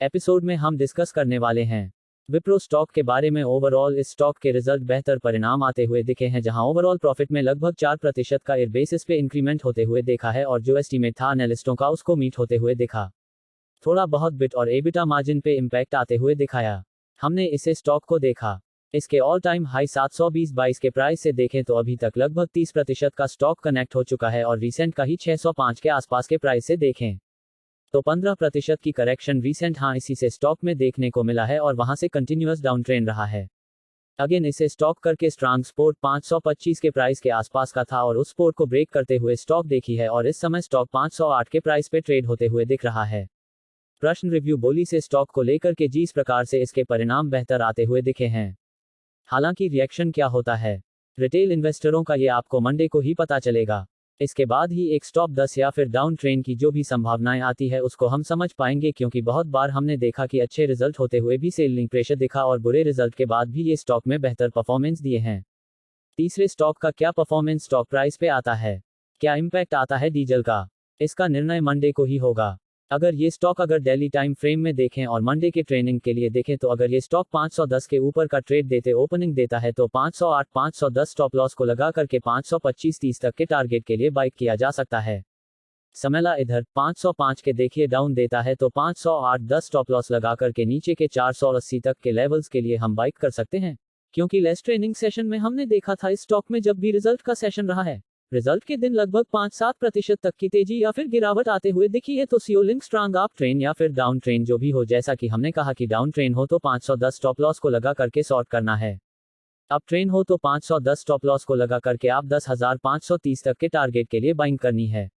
Episode में हम discuss करने वाले हैं विप्रो स्टॉक के बारे में। ओवरऑल इस स्टॉक के रिजल्ट बेहतर परिणाम आते हुए दिखे हैं, जहां ओवरऑल प्रॉफिट में लगभग 4% का ईयर बेसिस पे इंक्रीमेंट होते हुए देखा है और जो एस्टीमेट था एनालिस्टों का उसको मीट होते हुए दिखा। थोड़ा बहुत बिट और एबिटा मार्जिन पे इम्पैक्ट आते हुए दिखाया। हमने इसे स्टॉक को देखा, इसके ऑल टाइम हाई 720-22 के प्राइस से देखें तो अभी तक लगभग 30% का स्टॉक कनेक्ट हो चुका है और रिसेंट का ही 605 के आसपास के प्राइस से देखें तो 15% की करेक्शन रिसेंट इसी से स्टॉक में देखने को मिला है और वहां से कंटिन्यूअस डाउन ट्रेंड रहा है। अगेन इसे स्टॉक करके स्ट्रांग सपोर्ट 525 के प्राइस के आसपास का था और उस सपोर्ट को ब्रेक करते हुए स्टॉक देखी है और इस समय स्टॉक 508 के प्राइस पे ट्रेड होते हुए दिख रहा है। प्रश्न रिव्यू बोली से स्टॉक को लेकर के जिस प्रकार से इसके परिणाम बेहतर आते हुए दिखे हैं, हालांकि रिएक्शन क्या होता है रिटेल इन्वेस्टरों का ये आपको मंडे को ही पता चलेगा। इसके बाद ही एक स्टॉप 10 या फिर डाउन ट्रेंड की जो भी संभावनाएं आती है उसको हम समझ पाएंगे, क्योंकि बहुत बार हमने देखा कि अच्छे रिजल्ट होते हुए भी सेलिंग प्रेशर दिखा और बुरे रिजल्ट के बाद भी ये स्टॉक में बेहतर परफॉर्मेंस दिए हैं। तीसरे स्टॉक का क्या परफॉर्मेंस स्टॉक प्राइस पे आता है, क्या इंपैक्ट आता है डीजल का, इसका निर्णय मंडे को ही होगा। अगर ये स्टॉक अगर डेली टाइम फ्रेम में देखें और मंडे के ट्रेनिंग के लिए देखें तो अगर ये स्टॉक 510 के ऊपर का ट्रेड देते ओपनिंग देता है तो 508 510 स्टॉप लॉस को लगा करके 525-30 तक के टारगेट के लिए बाइक किया जा सकता है। समयला इधर 505 के देखिए डाउन देता है तो 508 10 स्टॉप लॉस लगा करके नीचे के 480 तक के लेवल्स के लिए हम बाइक कर सकते हैं, क्योंकि लेस ट्रेनिंग सेशन में हमने देखा था इस स्टॉक में जब भी रिजल्ट का सेशन रहा है, रिजल्ट के दिन लगभग 5-7% तक की तेजी या फिर गिरावट आते हुए दिखी है। तो सीओलिंग स्ट्रांग अप ट्रेन या फिर डाउन ट्रेन जो भी हो, जैसा कि हमने कहा कि डाउन ट्रेन हो तो 510 स्टॉप लॉस को लगा करके सॉर्ट करना है, अप ट्रेन हो तो 510 स्टॉप लॉस को लगा करके आप 10,530 तक के टारगेट के लिए बाइंग करनी है।